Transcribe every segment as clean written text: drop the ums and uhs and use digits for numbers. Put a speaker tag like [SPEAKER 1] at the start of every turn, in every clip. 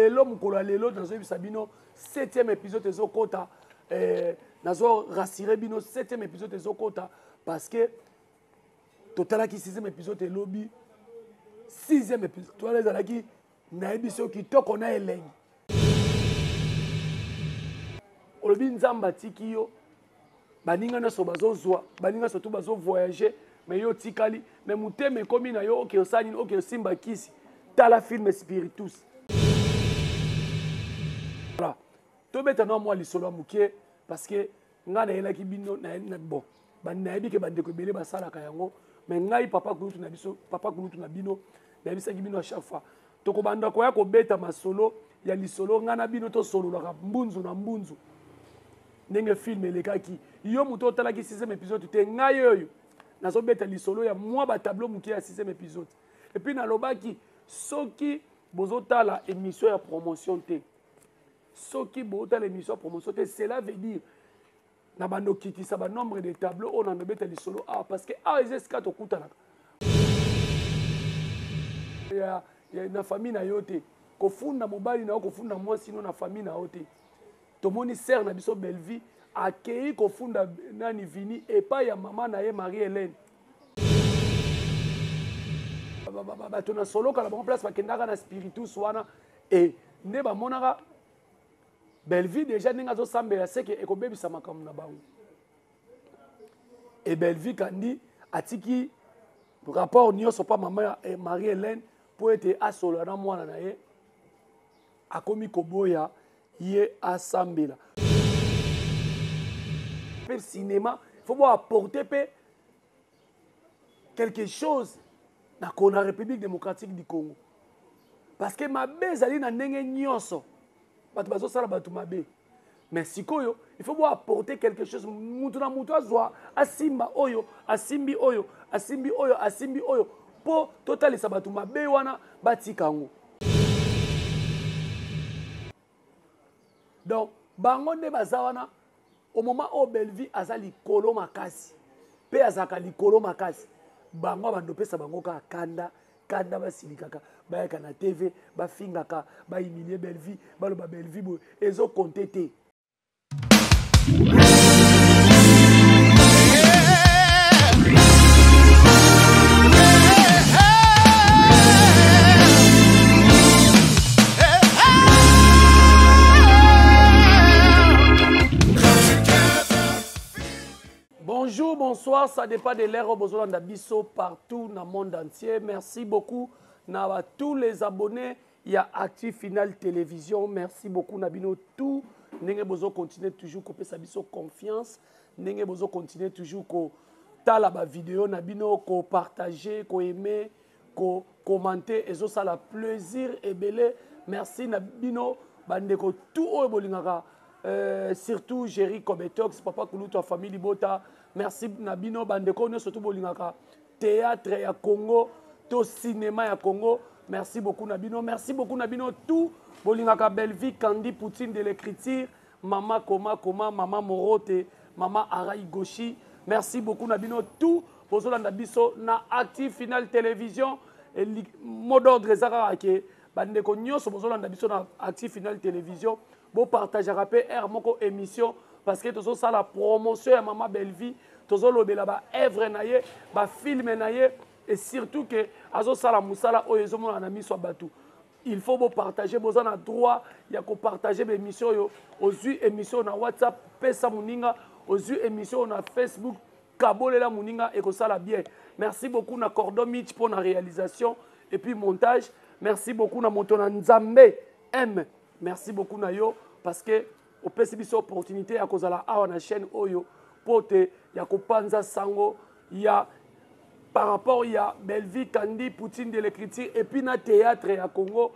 [SPEAKER 1] lelo mukolo lelo nazo yebisa bino 7e épisode ezokota nazo rassurer bino 7e épisode ezokota parce que total qui 6e épisode elobi 6e épisode toi les alaki na ebiso kitoko na elengi olobi nzamba tiki yo baninga na so bazozwa baninga surtout bazo voyager mais yo tikali mais muteme komi na yo oke osani oke osimba kisi tala film spiritus voilà to beta no moi lisolo mukie parce que nga na yela ki bino na bon na yebi ke bande ko bele basala ka yango mais ngai papa kulutu na biso papa kulutu na bino na bisa ki bino à chaque fois to ko banda ko ya ko beta masolo ya lisolo nga na bino to solo la mbunzu na mbunzu ndenge film elekaki yo muto otala ki 6e épisode te ngai yoyo nazo beta lisolo ya moi ba tableau mukie ya 6e épisode et puis na lobaki soki bozotala émission ya promotion te soki bozotala émission ya promotion te cela veut dire na bando kitisa ba nombre de tableaux on en beta lisolo parce que ezeska to kutanaka ya na famille na yote kofunda mobali na kofunda mwasi no na famille na yote tomoni sœur na biso Bellevie akei kofunda nani vini epa ya mama na ye Marie-Hélène bato na solo kala bon place bakendaka na spiritus wana et nde bamonaka Bellevie déjà ndenge azosambela seke ekobebisa makambo na bango et Bellevie kandi atiki rapport nyonso pa mama ya Marie-Hélène po ete asola na mwana na ye akomi koboya ye asambela pe cinéma faut voir apporter pe quelque chose na la République démocratique du Congo parce que mabe ezali na ndenge nyonso bato bazosala bato mabe mais sikoyo il faut voir apporter quelque chose mutu na mutu azwa asimba oyo asimbi oyo asimbi oyo asimbi oyo po totalisa bato mabe wana batika yango donc bango nde baza wana au moment où Bellevie aza likolo makasi pe azaka likolo makasi bango bandopesa bango ka kanda basilikaka bayaka na TV bafingaka baimilie Bellevie baloba Bellevie bo ezo compter te Bonjour, bonsoir, ça dépend de l'ère au besoin d'Abisso partout dans le monde entier. Merci beaucoup à tous les abonnés. Il y a Active Final Télévision. Merci beaucoup Nabino tout. N'engé besoin continuer toujours à faire sa confiance. N'engé besoin continuer toujours à faire la vidéo Nabino, à partager, à aimer, à commenter. Et ça la plaisir et belé. Merci Nabino. Bandeko tout au bolingaka. Surtout Jerry Kobetox, Papa Kouloutou, famille Bota. Merci Nabino Bandeko, nous surtout bolingaka théâtre ya Congo, to cinéma ya Congo. Merci beaucoup Nabino, merci beaucoup Nabino tout bolingaka Bellevie, Candy Poutine de l'écriture, Mama Koma, Mama Morote, Mama Araï Goshi. Merci beaucoup Nabino tout bozolanda biso na Active Final Télévision et mot d'ordre ezaka ke bandeko nyonso bozolanda biso na Active Final Télévision. Bon partage rapé air moko émission parce que tous ça la promotion à Maman Bellevie tous lobela ba œuvre naie ba film naie et surtout que azo sala musala oyezo mona na miso batu il faut bon partager besoin na droit ya ko partager be émission yo aux émission na WhatsApp pesa muninga aux émission na Facebook kabolela muninga et ko sala bien merci beaucoup na Cordon Mitch pour la réalisation et puis montage merci beaucoup na Montona Nzambe M merci beaucoup na yo parce que au PCBC opportunité à cause de la awa na chaîne oyo pote ya kopanza sango ya par rapport ya Bellevie Candy Poutine de l'écriture et puis na théâtre ya Congo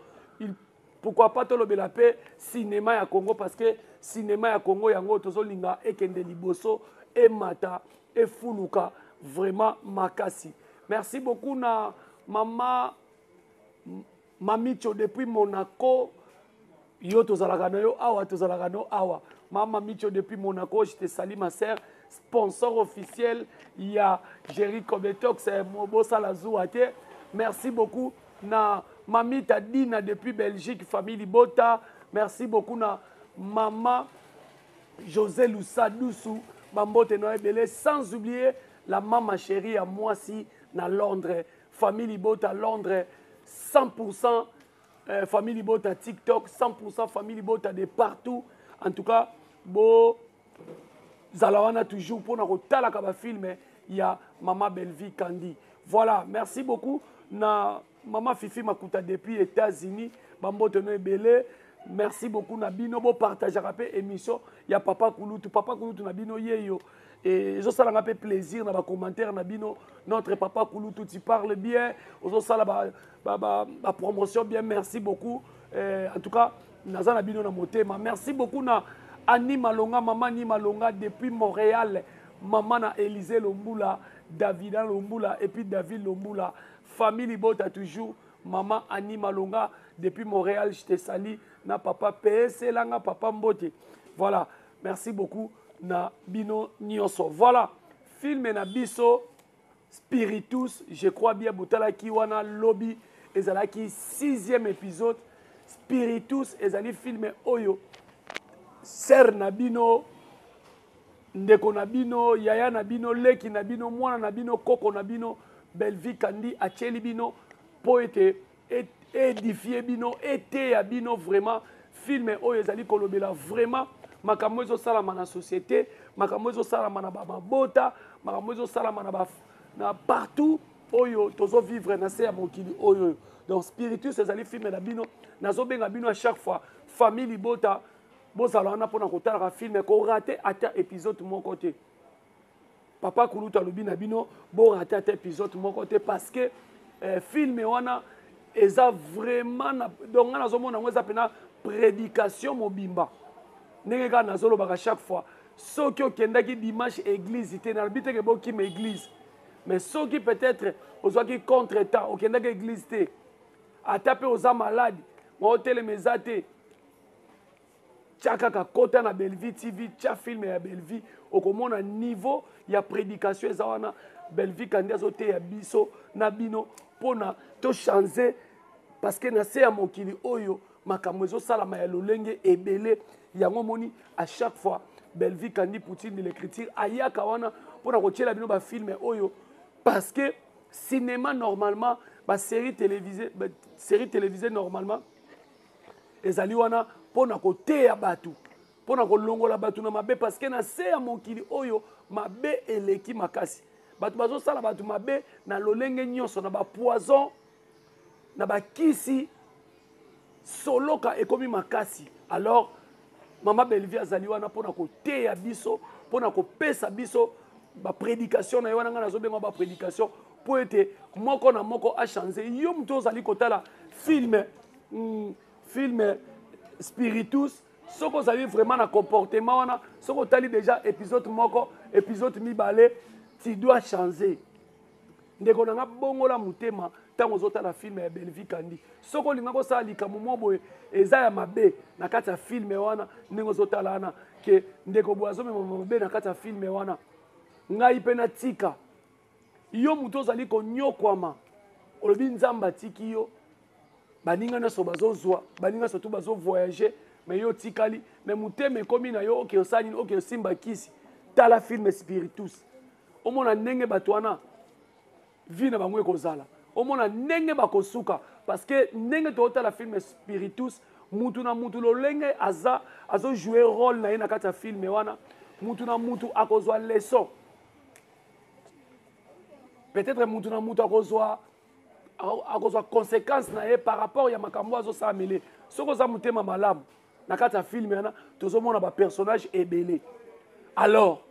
[SPEAKER 1] pourquoi pas to lobela pe cinéma ya Congo parce que cinéma ya Congo yango tozolinga ekende liboso et mata et fuluka vraiment makasi merci beaucoup na mama Mamicho depuis Monaco. Yo tozalaka na yo awa tozalaka no awa Mama Micho depuis Monaco je te salue ma sœur sponsor officiel il y a Jerry Kobetox Mobo Salazouate merci beaucoup na Mamita Dina depuis Belgique, famille Libota. Merci beaucoup na Maman José Loussa Doussou, Bambote Noé Belé. Sans oublier la maman chérie à moi si na Londres. Famille Libota Londres, 100% famille Libota TikTok, 100% famille Libota de partout. En tout cas, bon, Zalawana toujours pour nous la kaba film, il y a Maman Belvi Kandi. Voilà, merci beaucoup. Na Maman Fifi Makuta depuis les États-Unis, Bambo Teno Belé. Merci beaucoup Nabino, bon partage rapé émission. Il y a Papa Kouloutou Nabino Yeyo. Et je sens un peu plaisir dans les commentaires Nabino. Notre Papa Kouloutou, tu parles bien. Je sens la promotion bien. Merci beaucoup. En tout cas, Nazan Nabino na motema. Merci beaucoup na Annie Malonga, Maman Annie Malonga depuis Montréal. Maman na Élisée Lombula, David Lombula et puis David Lombula. Famille Libota toujours. Maman Annie Malonga depuis Montréal, je te salue. Na papa PS Langa, papa Mbote. Voilà. Merci beaucoup. Na Bino Nyonso. Voilà. Film na biso Spiritus. Je crois bien Boutala Kiwana Lobby. Ezalaki 6e épisode. Spiritus. Ezali film Oyo. Ser Nabino. Ndeko Nabino. Yaya Nabino. Leki Nabino. Mwana Nabino. Koko Nabino. Belvi Kandi. Acheli Bino. Poete. Édifié Bino. Été à Bino. Vraiment. Film Oyo. Ezali Kolobela. Vraiment. Makambo ezo salama na société, makambo ezo salama na mabota, makambo ezo salama na partout oyo tozo vivre na se ya mokili oyo. Donc Spiritus ezali film na bino, nazo benga bino à chaque fois famille Libota bozala na pona kotala film ko rater ata épisode mon côté. Papa Kouloutou alobi na bino bo rater ata épisode mon côté parce que film wana eza vraiment na donc nazo mona ngo eza pena prédication mobimba. Ndenge ka nazolo baka chaque fois soki okendaki dimanche église te na bité ke boki ma église mais soki peut-être ozwaki contre temps okendaki église te ata pe oza malade mo telemeza te tchaka ka kota na Belvi TV tcha film ya Belvi okomona niveau ya prédication eza wana Belvi kandi azote ya biso na bino pona to changer parce que na se ya mokili oyo makambo ezosalama ya lolenge ebele yango moni à chaque fois Belvi Kandi Poutine de l'écriture ayaka wana pona kotiela bino ba film oyo parce que cinéma normalement ba série télévisée normalement ezali wana pona koteya batu pona kolongola batu na mabe parce que na se ya mokili oyo mabe eleki makasi batu bazosala batu mabe na lolenge nyonso na ba poison na ba kisi soloka ekomi makasi. Alors Maman Belvi azali wana pona koteya biso pona kopesa biso ba prédication na wana ngana zobenga ba prédication po ete moko na moko a changer yo mto zali kotala film Spiritus soko zali vraiment na comportement wana soko tali déjà épisode moko épisode mibale tu dois changer ndeko nanga bongola mutema tango zotala film ya Belvi Kandi soko linga ko sala likambo moboye eza ya mabe na kati ya film wana ndenge zotala wana ke ndeko boazo mema mabe na kati ya film wana ngai pe na tika yo muto zali ko nyokwama olobi nzamba tiki yo baninga na so bazozwa baninga so tu bazo voyager mais yo tikali mais mutema ekomi na yo oke osani oke simba kisi tala film Spiritus omona ndenge bato wana vie na bango ekozala omona ndenge bakosuka parce que ndenge totala film Spiritus mutu na mutu lolenge azo jouer rôle na ye na kati ya film wana mutu na mutu akozwa leçon peut-être mutu na mutu akozwa conséquence na ye par rapport ya makambo azosala mele soko oza mutema malamu na kati ya film wana tozomona ba personnage ebele. Alors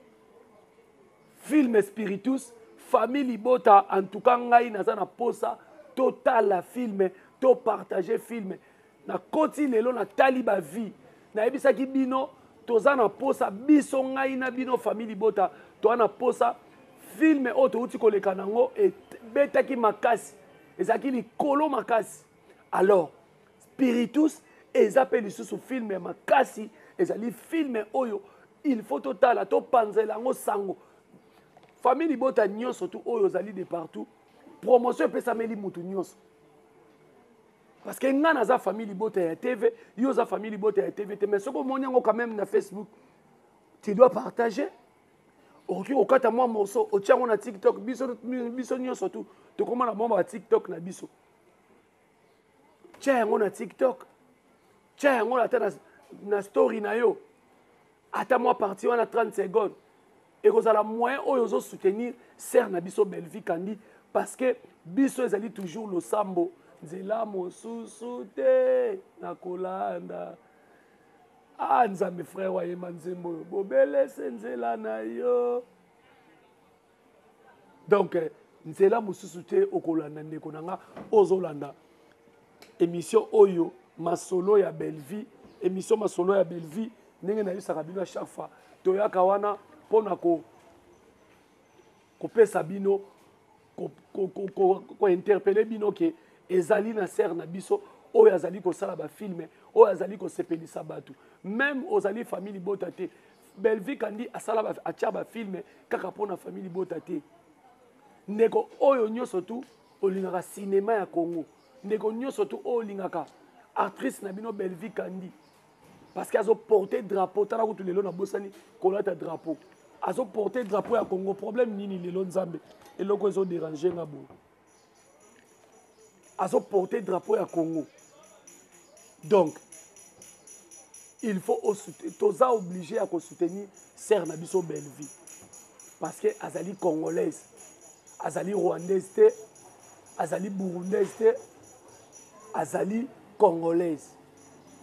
[SPEAKER 1] film Spiritus famille Libota en tout cas ngai naza na posa total la film to partager film na koti lelo na taliba vie na ebisaki bino toza na posa biso ngai na bino famille Libota to na posa film oto uti koleka nango et betaki makasi ezaki likolo makasi. Alors Spiritus ezapeli susu film makasi ezali film oyo il faut total to panzela ngo sango famille Libota nyonso tu oyo zali de partout promotion pesa meli mutu nyonso Parce que nga naza famille libota ya TV, yo za famille libota ya TV, mais ce que mon quand même na Facebook, tu dois partager. Ok, au kata moi morceau, au tient on a TikTok, biso nyo surtout, to comment la bomba TikTok na biso. Tiens on a TikTok. Tiens on a na story na yo. Attends moi parti on a 30 secondes. Et vous avez moyen de soutenir Ser na biso Belvi Kandi parce que biso ezali toujours le sambo. Nzela mosusu te na kolanda. Ah nzambe frère wa yema nzembo bobele nzela na yo. Donc nzela mosusu te okolanda ndeko nanga ozolanda. Émission Oyo masolo ya Belvi, émission masolo ya Belvi ndenge na yusaka bino à chaque fois. Toyaka wana pona ko pesa bino ko interpeller bino ke ezali na Ser na biso oyo azali ko sala ba filme oyo azali ko sepelisa batu même ozali famille botate Belvi Kandi asala ba atia ba filme kaka pona famille botate ndeko oyo nyoso tu olingaka cinéma ya Congo ndeko nyoso tu olingaka actrice na bino Belvi Kandi parce qu'ils ont porté drapeau tala ko tulelo na bosani kolata drapeau azo porté drapeau ya Congo problème nini lelo nzambe eloko ezo déranger ngabo azo porté drapeau ya Congo donc il faut toza obligé à soutenir Ser na biso Belvi parce que azali congolaise azali rwandaise te azali burundaise te azali congolaise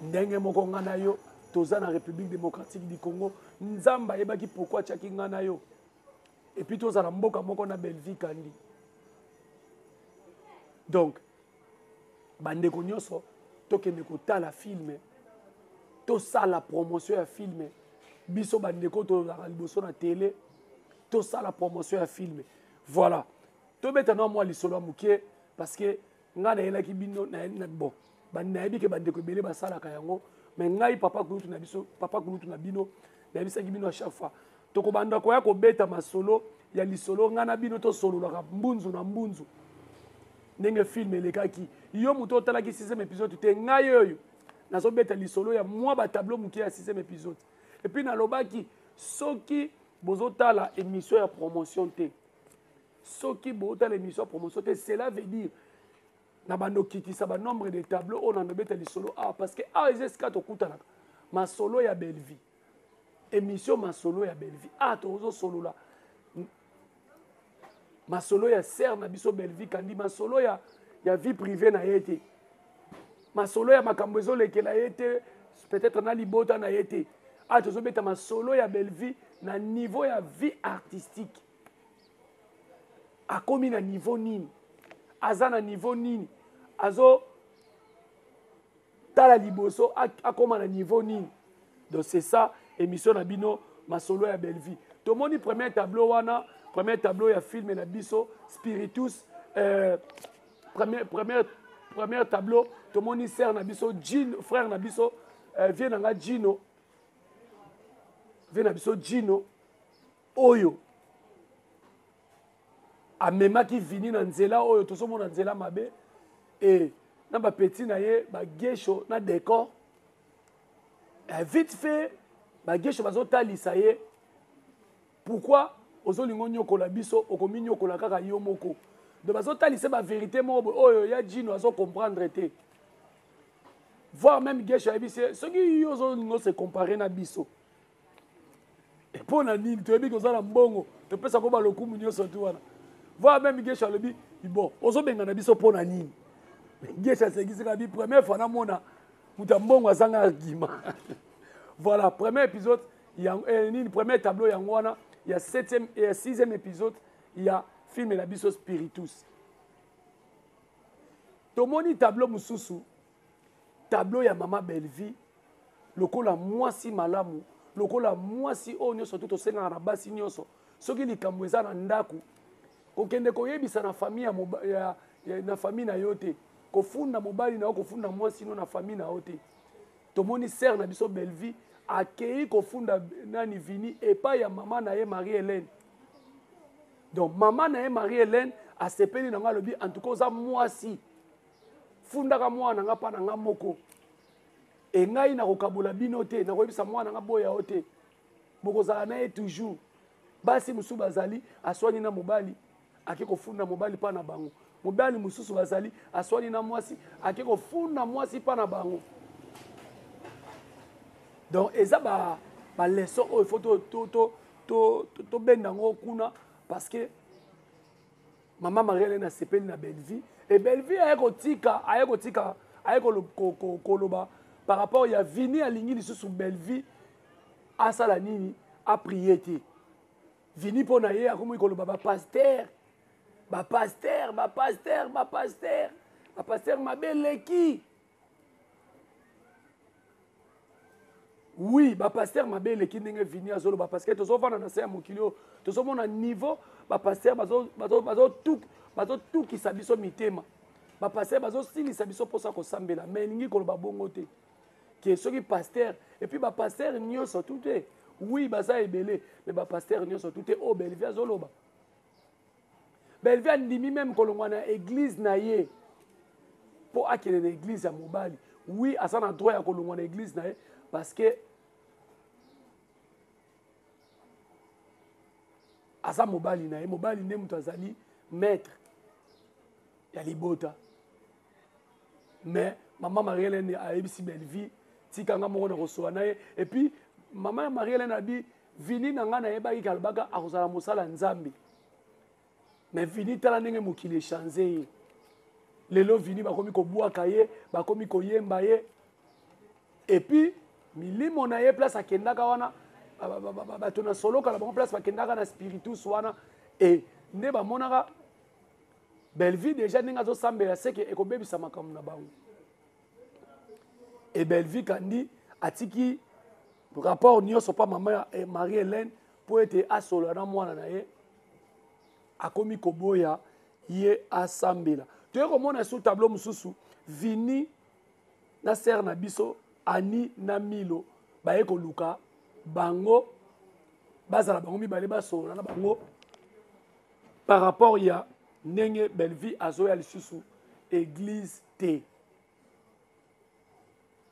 [SPEAKER 1] ndenge moko ngana yo toza na République démocratique du Congo nzamba yebaki pourquoi tchaki ngana yo et puis toza na mboka moko na Belvi Kandi donc bandeko nyonso tokende kotala filme tosala promotion ya filme biso bandeko tozala liboso na télé tosala promotion ya filme voilà tobeta na moi lisolo mukie parce que nga na yelaki bino na bon nayebi ke bandeko ebele basalaka yango mais ngai papa kulutu na bino nayebisaki bino à chaque fois tokobanda koya kobeta masolo ya lisolo nga na bino tosololaka mbunzu na mbunzu ndenge film elekaki yo moto otalaki 6e épisode te ngai oyo nazobeta lisolo ya mwa batableau moke ya 6e épisode et puis nalobaki soki bozotala émission ya promotion te soki bozotala émission ya promotion te cela veut dire na bando kitisa ba nombre de tableaux on en obeta lisolo parce que ezesika tokutanaka masolo ya Belvi émission masolo ya Belvi tozo solo la masolo ya Ser na biso Belvi Kandi masolo ya vie privée na yete masolo ya makambo ezolekela yete peut-être na libota na yete tozo beta masolo ya Belvi na niveau ya vie artistique akomi na niveau nini aza na niveau nini azo tala liboso akoma na niveau nini donc c'est ça émission na bino masolo ya Belvi tomoni premier tableau wana premier tableau ya film na biso Spiritus premier tableau tomoni Ser na biso Gino frère na biso vie na nga Gino vie na biso Gino oyo amemaki vini na nzela oyo tozomona nzela mabe et na ba petit na ye ba gesho na décor vite fait ba gesho bazotalisa ye pourquoi ozolingo nyokola biso okomi nyokola kaka yo moko de bazotalisa ba vérité moko oyo ya Gino azo comprendre te voir même gesho ya biso ce qui yo ozolingo se comparer na biso et pour na nini to yebi ko za na mbongo to pesa ko ba lokumu nyoso tu wana voir même gesho alobi bon ozobenga na biso pona nini gesho asekisika bi première fois na mona muta mbongo azanga argument voilà premier épisode il y a premier tableau yango wana il y a 7e et 6e épisode il y a film la biso Spiritus tomoni tableau mususu tableau ya mama Belvi lokola mwasi malamu lokola mwasi oyo nyonso to tosenga na basi nyonso soki likambo eza na ndaku kokende koyebisa na famille na famille na yo te kofunda mobali na yo kofunda mwasi no na famille na yo te tomoni Ser na biso Belvi akei kofunda nani vini epai ya mama na ye Marie-Hélène donc mama na ye Marie-Hélène asepeli na nga alobi en tout cas oza mwasi fundaka mwana nga pa na nga moko e ngai na kokabula bino te na koyebisa mwana nga boya o te bokozala na ye toujours basi mosusu bazali aswani na mobali ake kofunda mobali pa na bango mobali mosusu bazali aswani na mwasi ake kofunda mwasi pa na bango donc eza ba leçon oyo faut tobenda yango kuna parce que Maman Marie-Hélène a sepeli na Belleville. Et Belleville a koloba par rapport à Vini à Lingui sous Belleville à Salanini a prié. Vini pour naïe a comme koloba pasteur ma belle qui. Oui, pasteur ma belle qui n'est vini à Zolo parce que tous enfants dans un mokilio, tous hommes à niveau, pasteur bazo tout qui s'abisso mitema. Pasteur bazo style s'abisso pour ça qu'on sambela, mais ningi koloba bongote. Qui est ce qui pasteur et puis pasteur nyo so tout est. Oui, ça est belé, mais pasteur nyo so tout est au Belleville à Zolo ba. Belleville ndimi même kolongwana église naie pour acquérir l'église à Mobali. Oui, à ça na droit à kolongwana église naie parce que asa mobali na ye mobali nde mutu azali maître ya libota mais maman Marie-Hélène ayebisi Belleville tikanga moko na kosowa na ye et puis maman Marie-Hélène abi vini na nga na yebaki kalobaka akozala mosala nzambe mais vini tala ndenge mokili echange ye lelo vini bakomi kobwaka ye bakomi koyemba ye et puis milimo na ye place akendaka wana bato na solo kala bango place bakendaka na spiritus wana et nde bamonaka Belleville déjà ndenge azosambela seke ekobebisa makambo na bango et Belleville kandi atiki rapport nyonso pa mama Marie-Hélène po ete asolola na mwana na ye akomi koboya ye asambela toye komona sous tableau mosusu vini na sere na biso ani na milo baye koluka bango bazala bango mibale basolola na bango par rapport ya ndenge Belleville azoya lisusu église te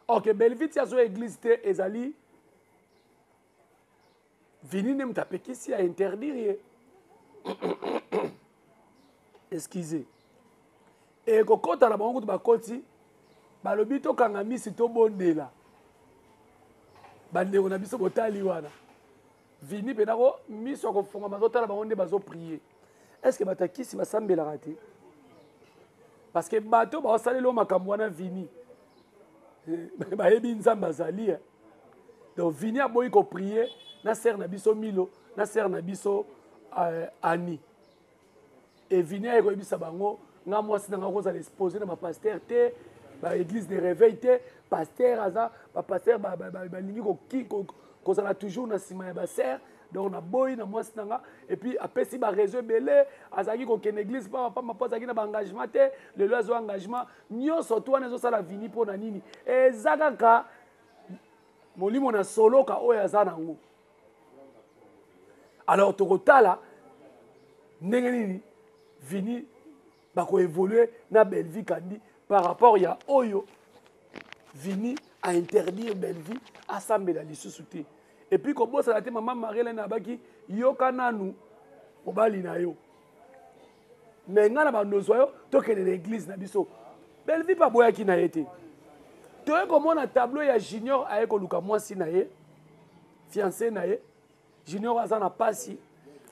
[SPEAKER 1] ok Belleville ti azoya église te ezali vini nde mutu apekisi ya interdire ye excusez e kokota na bango kutu bakoti balobi tokanga misi tobondela bandeko na biso botali wana vini mpe nako miso akofonga bazotala bango nde bazoprie est ce que batakisi basambelaka te parce que bato baosaleli makambo wana vini bayebi nzambe azali donc vini aboyi koprie na sere na biso milo na sere na biso ani et vini aye koyebisa bango nga mwasi nanga kozala exposé na bapaster te baéglise de réveil te paster aza bapaster balingi kozala toujours na nsima ya basere donc na boyi na mwasi nanga et puis apesi baréseau ebele azalaki kokende église pa mapamba mpo azalaki na baengagement te lelo azwa engagement nyonso to wana ezosala vini mpo na nini eza kaka molimo na soloka oyo aza nango alors tokotala ndenge nini vini bakoévolue na Belleville kandi par rapport ya oyo vini a interdire Belleville asambela lisusu te et puis kobosala te mama Marie-Hélène abaki yoka nanu mobali na yo mais nga na bandozwa yo tokende na église na biso Belleville pa boyaki na ye te toye komona tableau ya Junior aye koluka mwasi na ye fiancé na ye Junior aza na pasi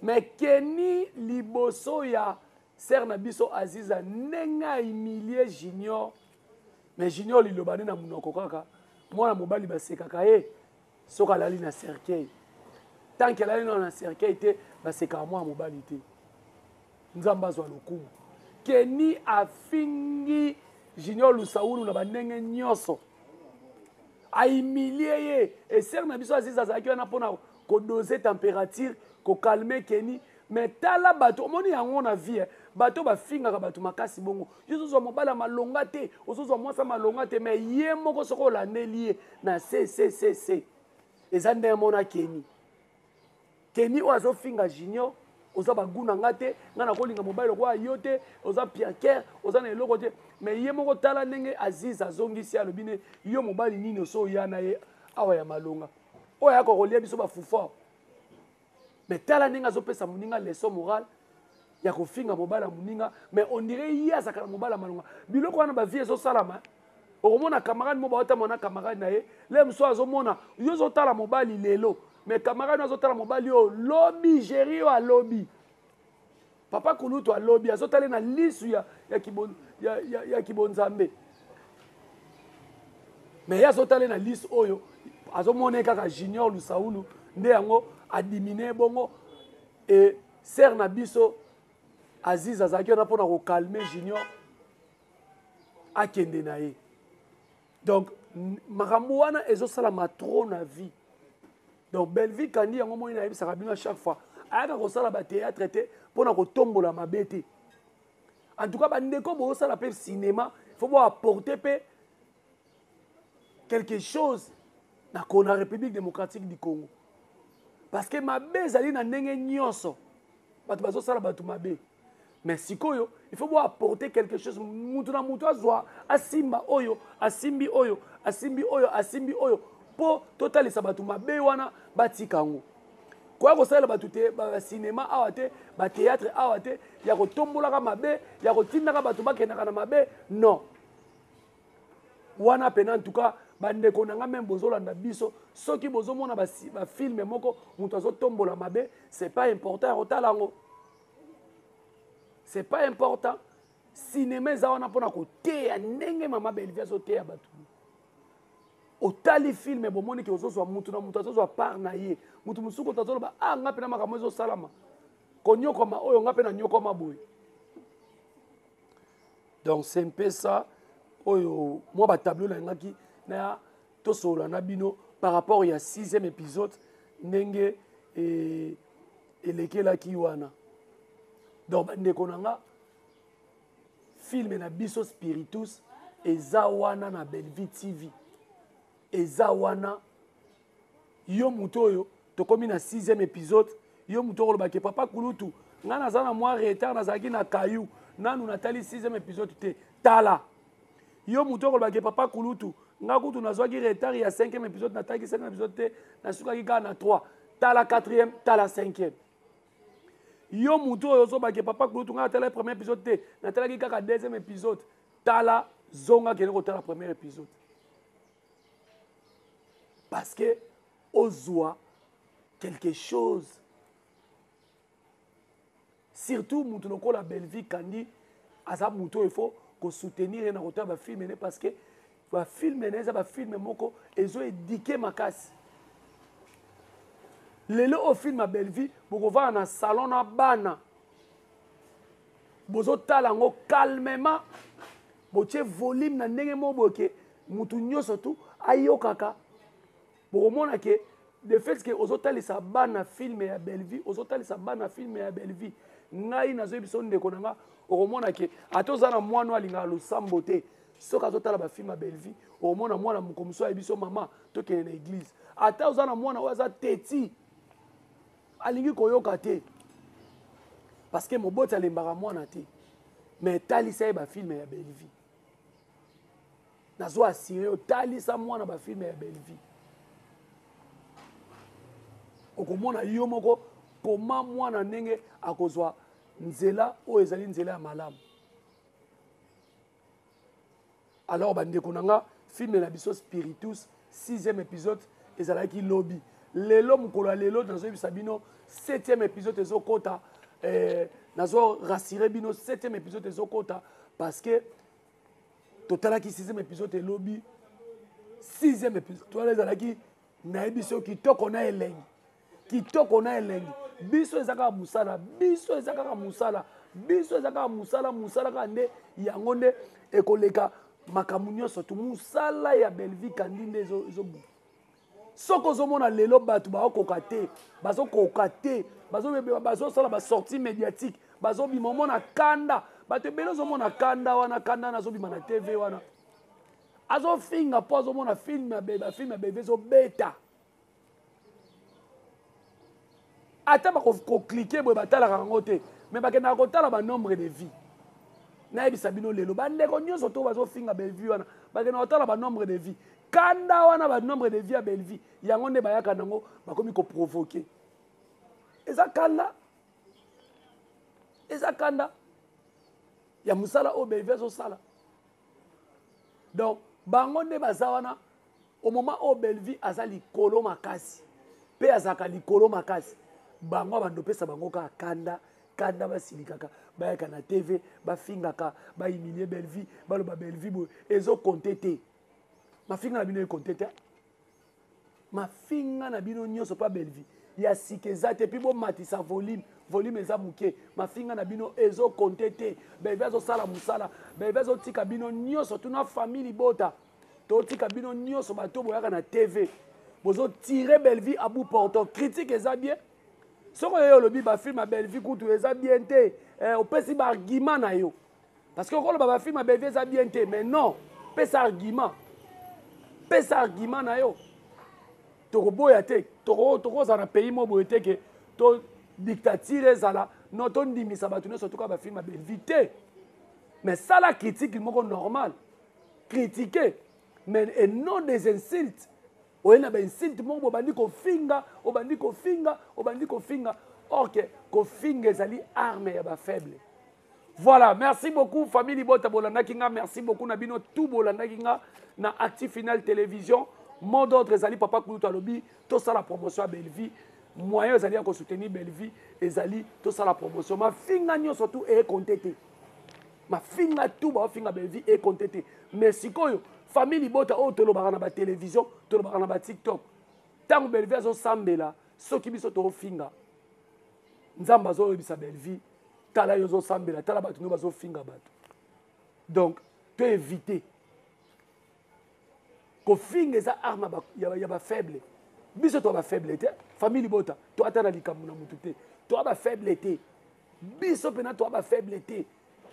[SPEAKER 1] mais keni liboso ya sere na biso Aziza ndenge ahumilie Junior mais Junior lilobani na munoko kaka mwana mobali basekaka ye soki alali na cercueil tant que alali na cercueil te basekaka mwana mobali te nzambe azwa lokumu keni afingi Junior Lusaulu na bandenge nyonso ahumilie ye et sere na biso Aziza azalaki wana mpona kodose température kokalme keni mais tala bato omoni yango na vie bato bafingaka bato makasi bongo yozozwa mobala malonga te ozozwa mwasa malonga te mais ye moko soko olandeli ye na ccc eza nde mona keni oyo azofinga Junior oza baguna ngate ngana kolinga mobile kwa yote oza piaker oza na eloko te mais ye moko tala ndenge Aziz azongisi alobine yo mobali nini so yana ye awa ya malonga oya ko kolia biso ba fufa mais tala ndenge azopesa muninga leçon morale ya kofinga mobala muninga mais on dirait ye azakala mobala malonga biloko wana ba vie zo salama okomona camarade mo ba otamona camarade na ye le mso azomona yo zo tala mobali lelo mais camarade azotala mobali yo lobby géri yo a lobby papa kulutu a lobby azotala na lisu ya kibonzambe mais ya azotala na lisu oyo azomona kaka Junior Lusaulu nde yango adimine bongo et ser na biso Aziz azaki na pona ko calmer Junior akende na ye donc makambo wana ezosala matro na vie. Donc Belleville Kandi yango mo ina yebisaka bino chaque fois ayaka kosala ba théâtre te pona ko tombola mabete. En tout cas bandeko bo sala pe cinéma faut bo apporter pe quelque chose na la République démocratique du Congo. Parce que mabe zali na ndenge nyonso bato bazo sala bato mabe. Mais sikoyo il faut bo apporter quelque chose mutu na mutu azwa asimba oyo asimbi oyo asimbi oyo asimbi oyo po totali sabatu mabe wana batika ngo kwa ko sala batu te ba cinéma awate ba théâtre awate ya ko tombola ka mabe ya ko tinda ka batu bakena kana mabe non wana pena en tout cas bande ko nanga même bozolanda biso soki bozomona ba film moko mutu azo tombola mabe c'est pas important rotala ngo c'est pas important cinéma za wana pona ko te ya ndenge mama Belleville zo te ya batu otali film bomoni ke ozozwa mutu na mutu azozwa par na ye mutu musuko tazoloba ngape na makambo ezo salama konyokoma oyo ngape na nyokoma boye. Donc c'est un peu ça oyo moi ba tableau na ngaki na tosola na bino par rapport ya 6e épisode ndenge et lekela ki wana. Donc ndeko nanga film na biso Spiritus eza wana na Belleville TV eza wana yo muto oyo tokomi na 6e épisode yo muto kolobaki papa kulutu nga naza na mwa retard nazalaki na kayu nanu natali 6e épisode te tala yo muto kolobaki papa kulutu nga kutu nazwaki retard ya 5e épisode natalaki 5e épisode te nasukaki kaka na 3 tala 4e tala 5e yo muto oyo ozobaki papa kulutu nga natala 1er épisode te natalaki kaka 2e épisode tala zonga kende kotala 1er épisode. Parce que ozwa quelque chose. Surtout mutu loko la Belleville Kandi aza muto il faut ko soutenir na kota ba film parce que ba film eza ba film moko ezo éduquer makasi. Lelo au film à Belleville boko va na salon na bana. Bozo tala ngo calmement. Boche volume na ndenge mo boke mutu nyoso tu ayokaka. Bokomona ke de fait que ozotalisa bana film ya Belleville ozotalisa bana film ya Belleville ngai nazo biso ndeko nanga okomona ke atoza na mwana alinga losambo te soka azotala ba film ya Belleville okomona mwana mukomso ya biso mama tokene na église ata oza na mwana oza teti alingi koyoka te parce que moboti alembaka mwana te mais talisa ba film ya Belleville nazo assuré talisa mwana ba film ya Belleville okomona yo moko koma mwana ndenge akozwa nzela o ezali nzela ya malamu. Alors bandeko nanga film na biso Spiritus 6e épisode ezalaki lobby lelo mukolo lelo nazo bisa bino 7e épisode ezokota nazo rassurer bino 7e épisode ezokota parce que totalaki 6e épisode e lobby 6e épisode to ezalaki na ebiso kitoko na elengi kitoko na elengi biso ezaka musala biso ezaka musala biso ezaka musala kande yango nde ekoleka makambo nyonso tu musala ya Belleville Kandi nde ezobu soko ozomona lelo bato bakokoka te bazokoka te bazosala basortie médiatique bazobima omona kanda bato ebele ozomona kanda wana kanda nazobima na TV wana azofinga po azomona film ya Belleville ezobeta ata bakokliquer boye batalaka yango te mais bakendaka kotala banombre de vie nayebisa bino lelo bandeko nyonso to bazofinga Bellevue wana bakendaka kotala banombre de vie kanda wana banombre de vie ya Bellevue yango nde bayaka nango bakomi koprovoke eza kanda ya mosala oyo Bellevue azosala donc bango nde baza wana au moment oyo Bellevue aza likolo makasi mpe azalaka likolo makasi bango bandopesa bango kaka kanda basilikaka bayaka na tv bafingaka bahumilie Bellevue baloba Bellevue boye ezokonte te mafinga na bino ekonte te mafinga na bino nyonso mpa Bellevue ya sika eza te mpi bomatisa volume eza moke mafinga na bino ezokonte te Bellevue azosala mosala Bellevue azotika bino nyonso tuna famille libota totika bino nyonso bato boyaka na tv bozotire Bellevue à bout portant critique eza bien soko yo lobi bafilme ya Bellevue kutu eza bien te opesi baargument na yo parce que okoloba bafilme ya Bellevue eza bien te mais non pesa argument na yo tokoboya te tokozala na pays mo boye te ke to dictature ezala non tondimisa bato nyonso toka bafilme ya Bellevue te mais sala critique moko normal critiquer mais et non des insultes oyena bainsulte moko obandi kofinga or ke kofinga ezali arme ya bafaible. Voilà, merci beaucoup famille libota bolandaki nga, merci beaucoup na bino tout bolandaki nga na Actu Final Télévision. Mot d'ordre ezali papa Kulutu alobi tosala promotion ya Bellevue moyen ezali ya kosoutenir Bellevue ezali tosala promotion mafinga nyonso tu ekonte te mafinga tu baofinga Bellevue ekonte te mais sikoyo famille libota oyo tolobaka na batélévision tolobaka na batiktok ntango Bellevue azosambela soki biso tofinga nzambe azoyebisa Bellevue tala yo ozosambela tala bato nde bazofinga bato donc toevite kofinga eza arme ya bafaible biso toa bafaible te famille libota toata na likambo na mutu te toa bafaible te biso mpena toa bafaible te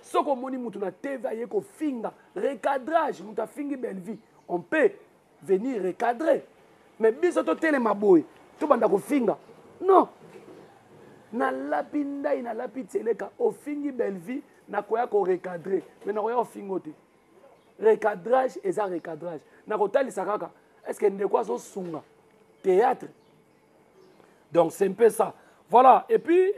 [SPEAKER 1] soki omoni mutu na tv aye kofinga recadrage mutu afingi Bellevue on peut venir recadrer mais biso totelema boye tobanda kofinga non nalapi ndai nalapi tseleka ofingi Bellevue nakoya korecadrer mais nakoya ofingo te recadrage eza recadrage nakotalisa kaka est-ce que ndeko azosunga théâtre donc c'est un peu ça voilà et puis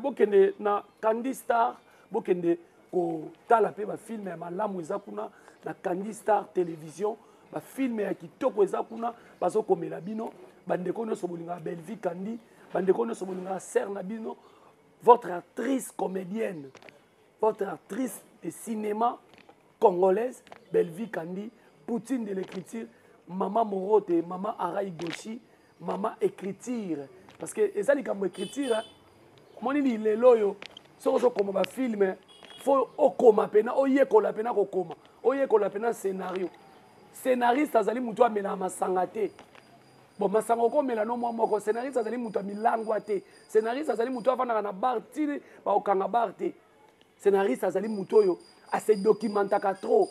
[SPEAKER 1] bokende na Candy Star bokende kotala mpe bafilme ya malamu eza kuna na Candy Star télévision bafilme ya kitoko eza kuna bazokomela bino bandeko nyonso bolingaka Bellevue Candy bandeko nyonso bolingaka ser na bino votre actrice comédienne votre actrice de cinéma congolaise Bellevue Candy Poutine de l'écriture maman Morote maman Araï Goshi maman écriture parce que eza likambo écriture monini lelo yo soko zokoma bafilme faut okoma pena oyekola pena kokoma oyekola pena scénario scénariste azali mutu amela masanga te bon masanga okomela no mwa moko scénariste azali mutu amilangwa te scénariste azali mutu avandaka na bar tili baokanga bar te scénariste azali mutu oyo ase documentaka trop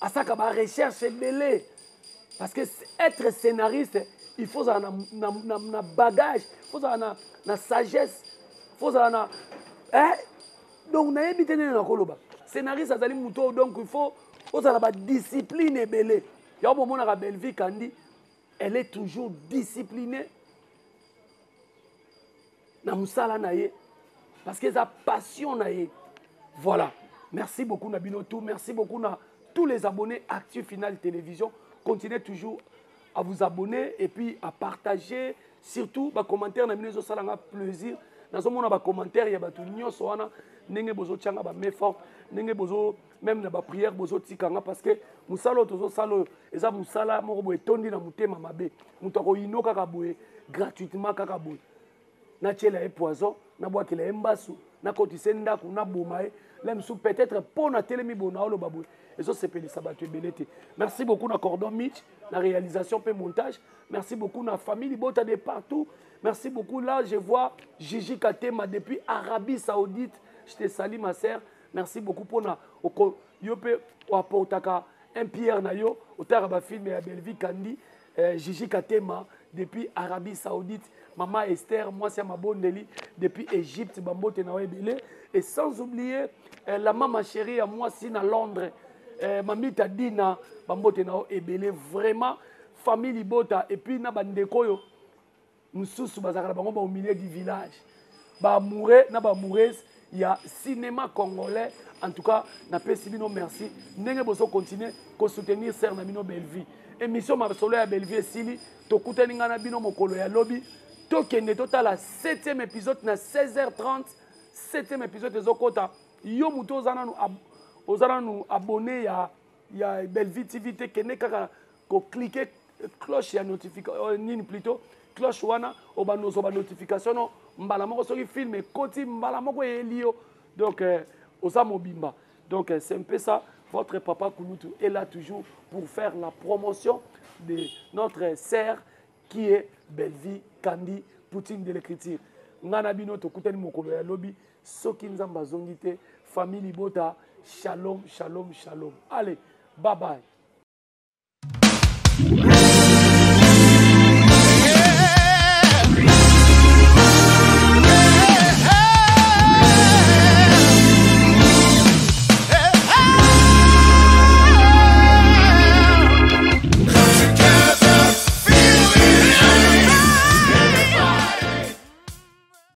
[SPEAKER 1] asaka ba recherche ebele parce que être scénariste il faut avoir na bagage il faut avoir na sagesse il faut avoir na donc nayebi te nini nakoloba scénariste azali mutu donc il faut ozala badiscipline ebele yango bomonaka Bellevue Candy elle est toujours disciplinée na mosala na ye parce que eza passion na ye voilà merci beaucoup na bino tout merci beaucoup na tous les abonnés Actu Final Télévision continuez toujours à vous abonner et puis à partager surtout ba commentaire na bino ezosalanga plaisir nazomona ba commentaire ya bato nyonso wana ndenge bozotianga ba main forte ndenge bozo même na ba prière bozotikanga parce que musala tozosala eza musala moko boye tondi na mutema mabe mutu akoyino kaka boye gratuitement kaka boye na tiela e poison na bwakela embasu na kotise ndako na boma là peut-être pour na telemi bona oloba boye ezosepelisa bato ebele te merci beaucoup na Cordon Mitch la réalisation pe montage merci beaucoup na famille libota de partout merci beaucoup là je vois Gigi Katema depuis Arabie Saoudite je te salue ma sœur merci beaucoup pour na yo pe apportaka un pierre na yo otaka ba film ya Bellevue Candy Gigi Katema depuis Arabie Saoudite, Maman Esther, moi c'est ma Bondeli, depuis Égypte, Bambote na Ebele. Et sans oublier la maman chérie à moi, si à Londres, Mamita Dina, Bambote na Ebele. Vraiment, famille Libota, et puis na Bandekoyo, Moussous, Bazakara, Bango, au milieu du village. Bamouré, na Bamoureuse, il y a cinéma congolais. En tout cas, na Pesibino, merci. N'engé boso continuer à soutenir Sœur Namino Belleville. Émission Mabsolo ya Belleville Sili, tokutani ngana bino mokolo ya lobi. Tokende total la 7e épisode na 16h30. 7e épisode ezokota. Yo muto ozana nu abonné ya Belleville TV te kene kaka ko cliquer cloche ya notification nini plutôt cloche wana obanozo ba notification no mbala moko soki film ekoti mbala moko elio. Donc osa mobimba. Donc c'est un peu ça. Votre papa Kouloutou est là toujours pour faire la promotion de notre sœur qui est Belleville Kandi Poutine de l'écriture. Ngana bino tokutani mokolo ya lobi soki nzamba zongite famille Libota shalom shalom shalom. Allez, bye bye.